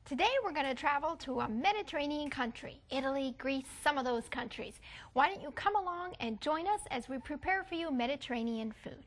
Today we're going to travel to a Mediterranean country, Italy, Greece, some of those countries. Why don't you come along and join us as we prepare for you Mediterranean food.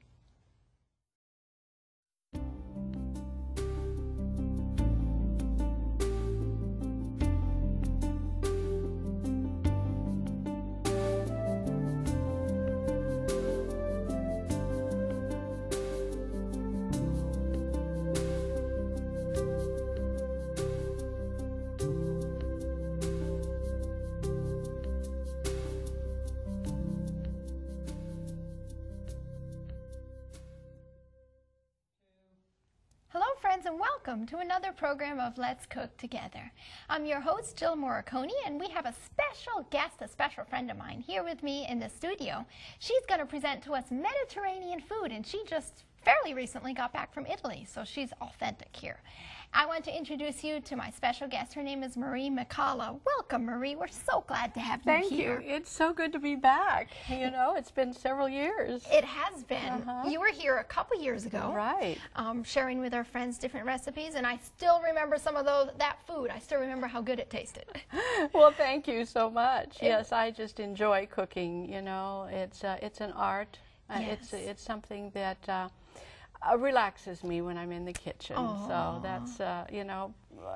Hello friends and welcome to another program of Let's Cook Together. I'm your host Jill Morricone, and we have a special guest, a special friend of mine here with me in the studio. She's going to present to us Mediterranean food, and she just fairly recently got back from Italy, so she's authentic here. I want to introduce you to my special guest. Her name is Marie Micala. Welcome, Marie. We're so glad to have you Thank here. you. It's so good to be back. You know, it's been several years. It has been. You were here a couple years ago. Right. Sharing with our friends different recipes, and I still remember some of that food. I still remember how good it tasted. Well, thank you so much. Yes, I just enjoy cooking. You know, it's an art. Yes. It's something that relaxes me when I'm in the kitchen. So that's, you know,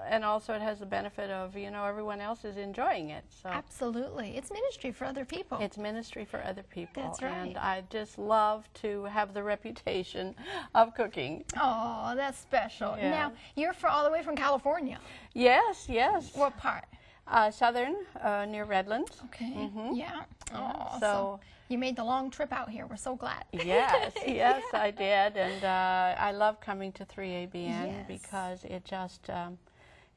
and also it has the benefit of, you know, everyone else is enjoying it. So Absolutely. It's ministry for other people. it's ministry for other people. That's right. And I just love to have the reputation of cooking. Oh, that's special. Yeah. Now, you're all the way from California. Yes, yes. What part? Southern, near Redlands. Okay. Yeah. Oh, So you made the long trip out here. We're so glad. yes, yes, I did, and I love coming to 3ABN Yes. because it just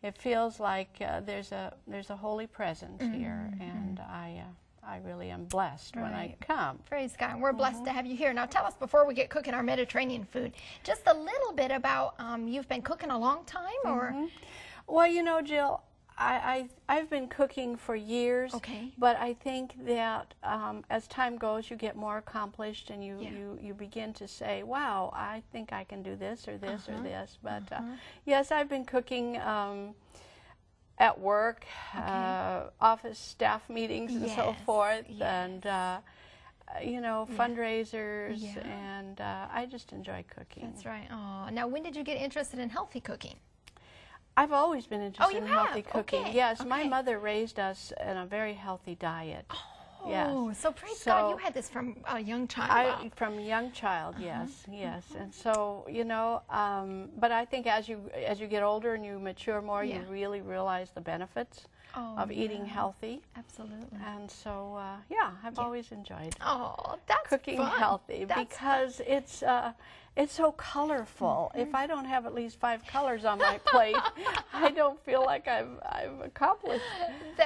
it feels like there's a holy presence here, and I really am blessed when I Right. come. Praise God. We're blessed to have you here. Now, tell us, before we get cooking our Mediterranean food, just a little bit about, you've been cooking a long time, or? Well, you know, Jill, I've been cooking for years. Okay. But I think that as time goes, you get more accomplished, and you begin to say, "Wow, I think I can do this or this or this." But yes, I've been cooking at work, office staff meetings, and so Yes, forth, yes. and you know, fundraisers, Yeah. and I just enjoy cooking. That's right. Oh, now when did you get interested in healthy cooking? I've always been interested you in healthy have? cooking. Okay, Yes, my okay. mother raised us in a very healthy diet. Oh, Yes. so praise So God, you had this from a young child. from a young child, yes, yes. And so, you know, but I think as you get older and you mature more, Yeah. you really realize the benefits of eating yeah. healthy. Absolutely. And so, yeah, I've always enjoyed Oh, that's cooking fun. healthy That's because it's so colorful. If I don't have at least 5 colors on my plate, I don't feel like I've accomplished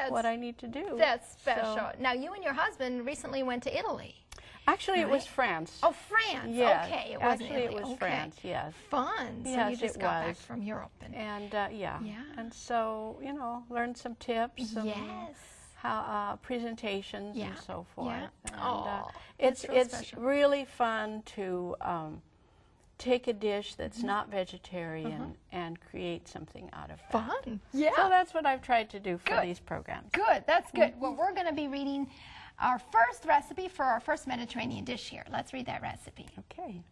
what I need to do. That's So- special. Now, you and your husband recently went to Italy. Actually, it was Right. France. Oh, France. Yes. Okay, it wasn't Actually, Italy. it was Okay. France, yes. Fun. So you Yes, just it got back was. from Europe. And yeah. Yeah. And so, you know, learned some tips, some Yes. how presentations Yeah. and so forth. Yeah. And Oh, it's that's real special. really fun to take a dish that's not vegetarian and create something out of that. Fun. Yeah. So that's what I've tried to do for Good. these programs. Good, that's good. Well, we're going to be reading our first recipe for our first Mediterranean dish here. Let's read that recipe. Okay.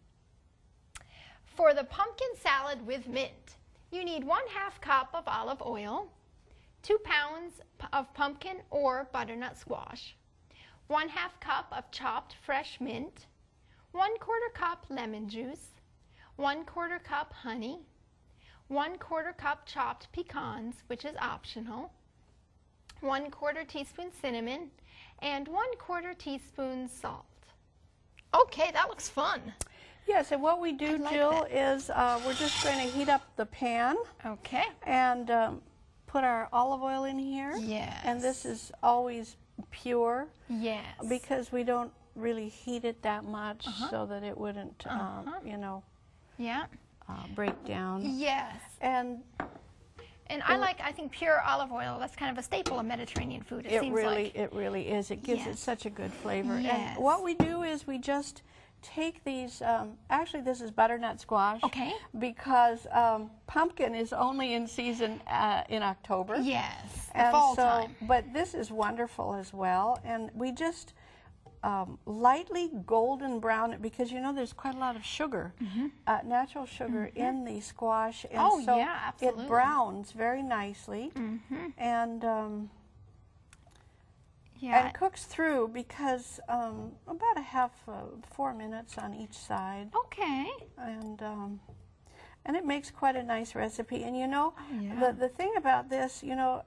For the pumpkin salad with mint, you need 1/2 cup of olive oil, 2 pounds of pumpkin or butternut squash, 1/2 cup of chopped fresh mint, 1/4 cup lemon juice, 1/4 cup honey, 1/4 cup chopped pecans, which is optional, 1/4 teaspoon cinnamon, and 1/4 teaspoon salt. Okay, that looks fun. Yes, and what we do, like Jill, that. is we're just going to heat up the pan Okay. and put our olive oil in here. Yes. And this is always pure Yes. because we don't really heat it that much so that it wouldn't, you know, Yeah. break down. Yes. And And I think pure olive oil, that's kind of a staple of Mediterranean food, it seems like. it really is. It gives it Yes. such a good flavor. Yes. And what we do is we just take these, actually this is butternut squash. Okay. Because pumpkin is only in season in October. Yes, the And fall so, time. but this is wonderful as well. And we just lightly golden brown it, because you know there's quite a lot of sugar, natural sugar in the squash. And Oh, so yeah, absolutely. it browns very nicely. And Yeah. and cooks through, because about a half 4 minutes on each side, Okay. and it makes quite a nice recipe. And you know, Yeah. the thing about this, you know,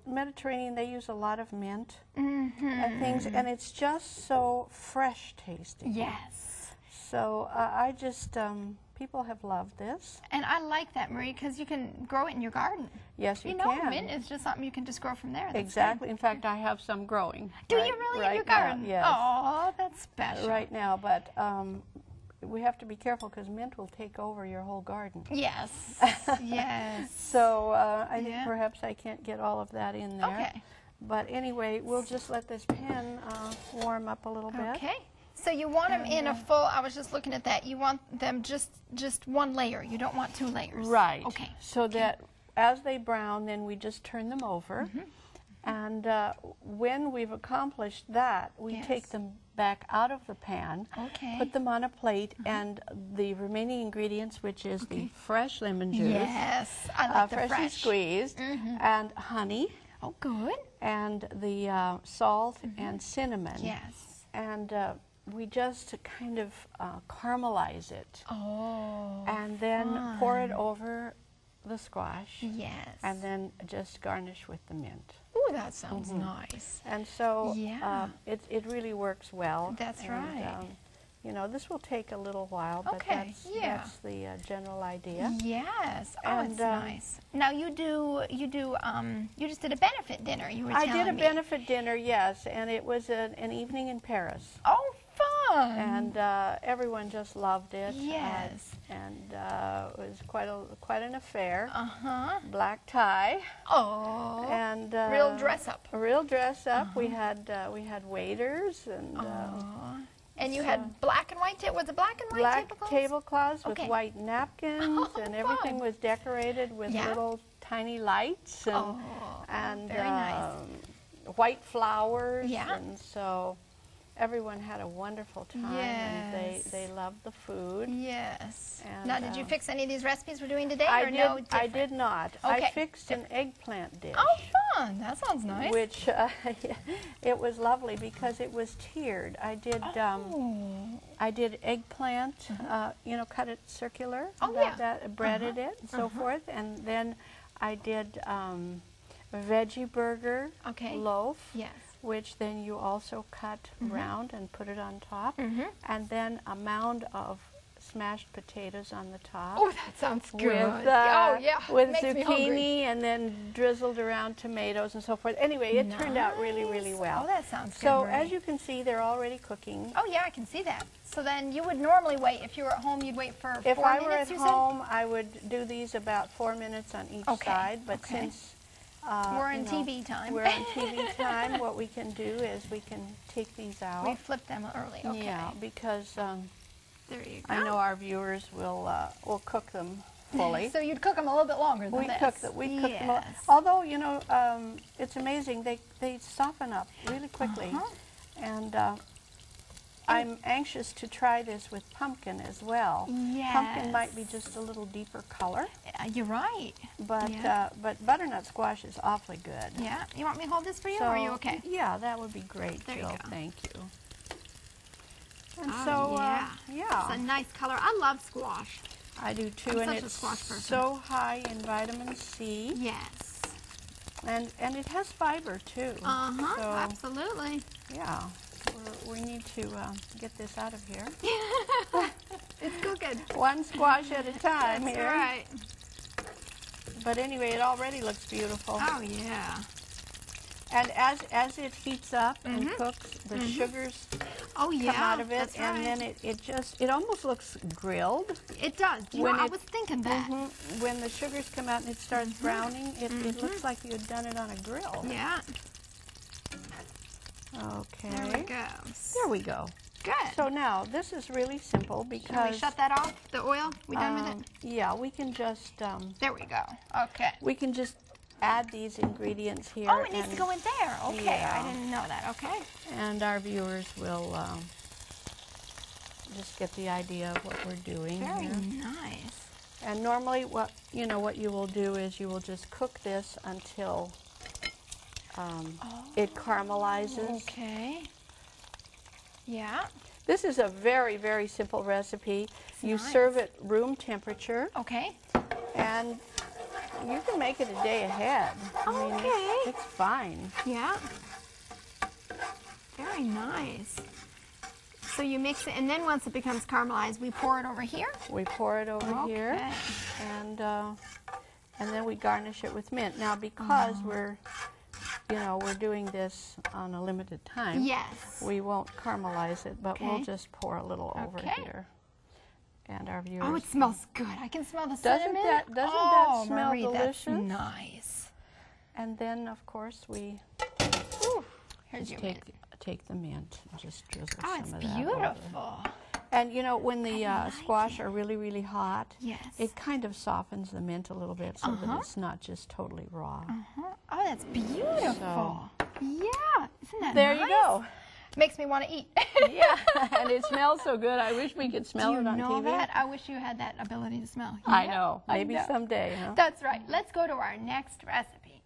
Mediterranean, they use a lot of mint and things, and it's just so fresh tasting. Yes. So I just people have loved this. And I like that, Marie, because you can grow it in your garden. Yes, you know, can. mint is just something you can just grow from there. That's Exactly. In fact, I have some growing. good. Do you really in your garden? Now, yes. Oh, that's special. Right now, but we have to be careful because mint will take over your whole garden. Yes. Yes. So I think Yeah. perhaps I can't get all of that in there. Okay. But anyway, we'll just let this pan warm up a little bit. Okay. So you want them in a full, I was just looking at that, you want them just one layer. You don't want 2 layers. Right. Okay. So that as they brown, then we just turn them over. And when we've accomplished that, we Yes. take them back out of the pan, Okay. put them on a plate, and the remaining ingredients, which is the fresh lemon juice, Yes. I like the freshly fresh. squeezed, and honey, Oh, good. and the salt and cinnamon. Yes. And we just kind of caramelize it, Oh. and then pour it over the squash, Yes. and then just garnish with the mint. Ooh, that sounds nice. And so Yeah. it really works well. That's And, right. you know, this will take a little while, but Okay, yeah. that's the general idea. Yes. Oh, And, it's nice. Now you just did a benefit dinner. You were I telling did a me. benefit dinner, yes, and it was an evening in Paris. Oh, fun. And everyone just loved it. Yes. And it was quite an affair. Uh-huh. Black tie. Oh. And Real dress up. A real dress up. We had waiters and And you had black and white was it black and white black tablecloths? tablecloths with Okay. white napkins, Oh, and everything fun. was decorated with Yeah. little tiny lights and very nice. white flowers. Yeah. And so everyone had a wonderful time, and Yes. they loved the food. Yes. And, now, did you fix any of these recipes we're doing today, I or did. no? I Different? did not. Okay. I fixed an eggplant dish. Oh, fun! That sounds nice. Which it was lovely because it was tiered. I did I did eggplant, you know, cut it circular, Oh, yeah. breaded it, and so forth, and then I did a veggie burger Okay. loaf, Yes. which then you also cut round and put it on top, Mhm. and then a mound of smashed potatoes on the top. Oh, that sounds good. With, oh, yeah. with Makes me hungry. zucchini and then drizzled around tomatoes and so forth. Anyway, it turned out really, really Nice. well. Oh, that sounds good. So Marie. as you can see, they're already cooking. Oh, yeah, I can see that. So then you would normally wait, if you were at home, you'd wait for If 4 I minutes, were at you home, I would do these about 4 minutes on each Okay, side. But okay. since We're you in know, TV time. We're on TV time. What we can do is we can take these out. We flipped them early. Okay. Yeah, because There you go. I know our viewers will cook them fully. So you'd cook them a little bit longer than We this. cook them. We cook them. Yes. Although you know, it's amazing. They soften up really quickly, and I'm anxious to try this with pumpkin as well. Pumpkin might be just a little deeper color, You're right. but Yeah. but butternut squash is awfully good. Yeah. You want me to hold this for you, So, or are you okay? Yeah, that would be great, There you Jill. go. Thank you. And Oh, so, yeah. yeah, It's a nice color. I love squash. I do too, I'm and such a it's squash person. so high in vitamin C, Yes. and it has fiber too. Uh-huh. So, Absolutely. yeah, we need to get this out of here. It's cooking. One squash at a time That's here. right. But anyway, it already looks beautiful. Oh, yeah. And as it heats up and cooks, the sugars Oh, yeah. come out of it, That's and right. then it almost looks grilled. It does. when I it- was thinking that. When the sugars come out and it starts browning, it looks like you had done it on a grill. Yeah. Okay. There we go. There we go. good. So now, this is really simple Can because... we shut that off, the oil? We done with it? Yeah, we can just... There we go. Okay. we can just add these ingredients here. Oh, it needs to go in there. Okay, Yeah. I didn't know that. Okay. And our viewers will just get the idea of what we're doing Very here. nice. And normally, what you will do is you will just cook this until it caramelizes. Okay. Yeah. This is a very, very simple recipe. You nice. serve it room temperature, Okay. and you can make it a day ahead. I mean, Okay. it's fine. Yeah. Very nice. So you mix it, and then once it becomes caramelized, we pour it over here. We pour it over here, Okay. and then we garnish it with mint. Now, because we're doing this on a limited time, Yes. we won't caramelize it, but we'll Okay. just pour a little over Okay. here. And our viewers. Oh, it smells good. I can smell the Doesn't cinnamon. that- doesn't oh, that smell Marie, delicious? That's nice. And then, of course, we Ooh, here's your mint. take the mint and just drizzle Oh, some it's of that over. beautiful. And when the like squash are really, really hot, Yes. it kind of softens the mint a little bit so that it's not just totally raw. Oh, that's beautiful. Yeah. Isn't that There nice? you go. Makes me want to eat. Yeah, and it smells so good. I wish we could smell Do you it on know TV. that? I wish you had that ability to smell. I Yeah, know. Maybe know. someday, huh? That's right. Let's go to our next recipe.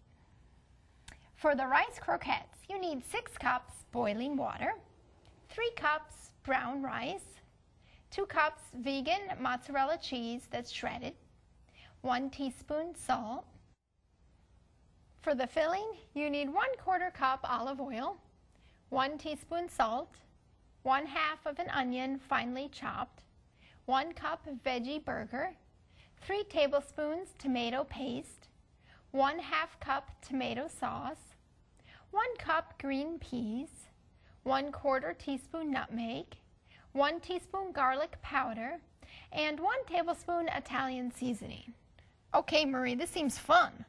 For the rice croquettes, you need 6 cups boiling water, 3 cups brown rice, 2 cups vegan mozzarella cheese that's shredded, 1 teaspoon salt. For the filling, you need 1/4 cup olive oil, 1 teaspoon salt, 1/2 of an onion finely chopped, 1 cup veggie burger, 3 tablespoons tomato paste, 1/2 cup tomato sauce, 1 cup green peas, 1/4 teaspoon nutmeg, 1 teaspoon garlic powder, and 1 tablespoon Italian seasoning. Okay, Marie, this seems fun.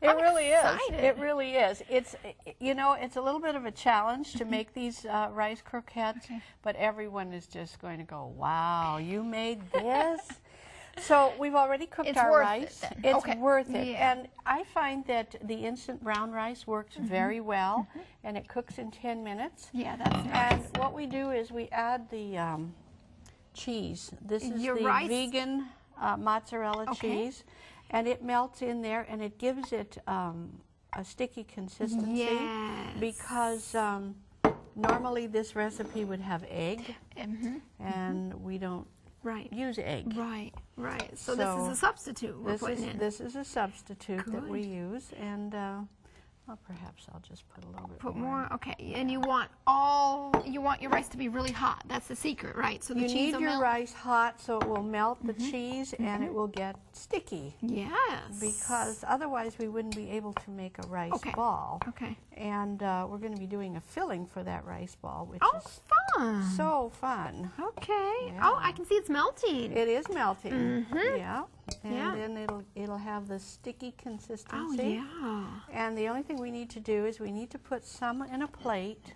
It I'm really excited. is. It really is. It's it's a little bit of a challenge to make these rice croquettes, but everyone is just going to go, "Wow, you made this!" So we've already cooked It's our worth rice. it then. It's Okay. worth it, Yeah. and I find that the instant brown rice works very well, and it cooks in 10 minutes. Yeah, that's nice. And what we do is we add the cheese. This is Your the rice? vegan mozzarella Okay. cheese, and it melts in there, and it gives it a sticky consistency. Yes. Because normally this recipe would have egg, and we don't Right. use egg. Right, right. So this is So a substitute we're putting in. This is a substitute that we Good. use, and well, perhaps I'll just put a little bit Put more. more, okay. And you want your rice to be really hot. That's the secret, right? So the You cheese need will your melt. rice hot so it will melt the cheese and it will get sticky, Yes. because otherwise we wouldn't be able to make a rice Okay. ball. Okay. And we're going to be doing a filling for that rice ball, which Oh, is fun. so fun. Okay. Yeah. Oh, I can see it's melting. It is melting. Yeah. And Yeah. then it'll have the sticky consistency. Oh, yeah. And the only thing we need to do is we need to put some in a plate